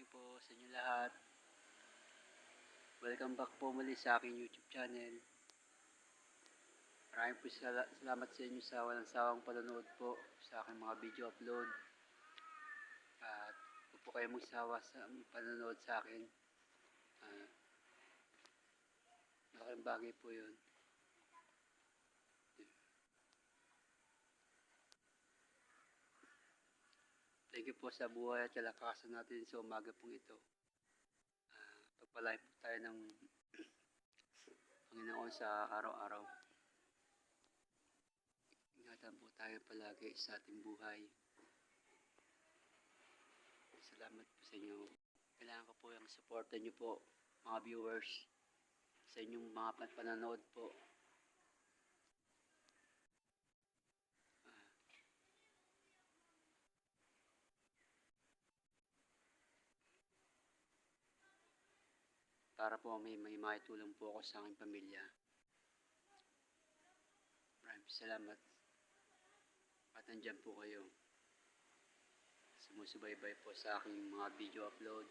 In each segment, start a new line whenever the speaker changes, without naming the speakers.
po sa inyo lahat. Welcome back po muli sa aking YouTube channel. Maraming po salamat sa inyo sa walang sawang panonood po sa aking mga video upload. At huwag po kayo magsawa sa panonood sa akin. Malaking bagay po yun. Thank you po sa buhay at kalakasan natin sa umaga pong ito. Pagpalain po tayo ng Panginoon sa araw-araw. Ingatan po tayo palagi sa ating buhay. Salamat po sa inyo. Kailangan ko po yung suporta nyo po, mga viewers, sa inyong mga pananood po. Para po may maitulong po ako sa aking pamilya. Maraming salamat. At nandyan po kayo. Sumusubaybay po sa aking mga video upload.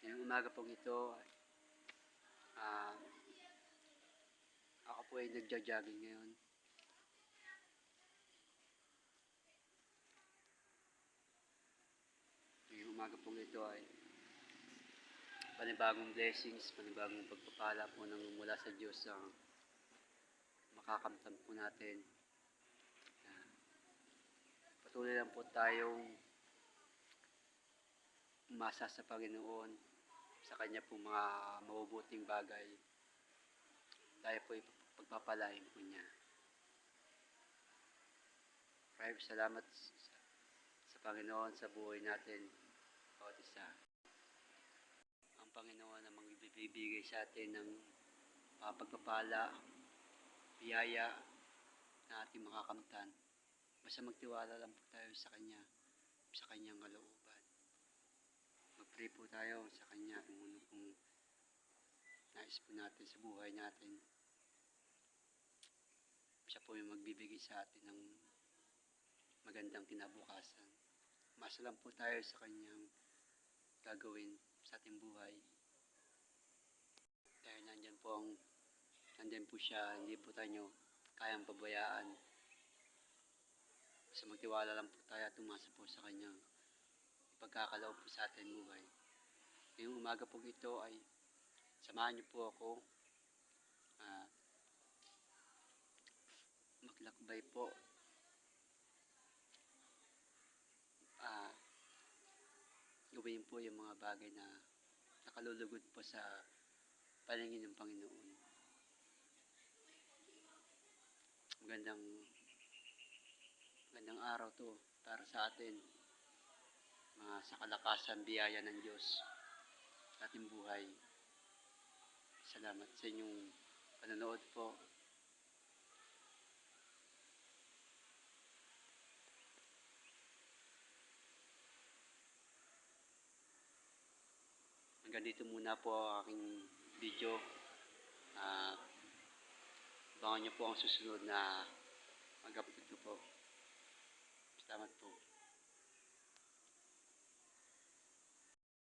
Ngayong umaga pong ito, ako po ay nagja-jogging ngayon. Ngayong umaga pong ito ay panibagong blessings, panibagong pagpapala po nang mula sa Diyos ang makakamtan po natin. Patuloy lang po tayong umasa sa Panginoon, sa Kanya po mga mabubuting bagay. Tayo po pagpapalain po niya. Maraming salamat sa Panginoon sa buhay natin, bawat isa. Ang Panginoon ang magbibigay sa atin ng pagpapala, biyaya na ating makakamtan. Basta magtiwala lang po tayo sa Kanya, sa Kanyang kalooban. Mag-pray po tayo sa Kanya kung ano pong nais po natin sa buhay natin. Siya po yung magbibigay sa atin ng magandang kinabukasan. Umasa lang po tayo sa Kanyang gagawin sa ating buhay. Dahil nandyan po siya, hindi po tayo kayang pabayaan. Basta magtiwala lang po tayo at umasa po sa Kanyang ipagkakaloob po sa ating buhay. Ngayong umaga po ito ay samahan niyo po ako maglakbay po. Gawin po yung mga bagay na nakalulugod po sa paningin ng Panginoon. Magandang araw to para sa atin. Sa kalakasan, biyaya ng Diyos sa ating buhay. Salamat sa inyong panonood po. Hanggang dito muna po ang aking video. Abangan nyo po ang susunod na mag-upload ko po. Salamat po.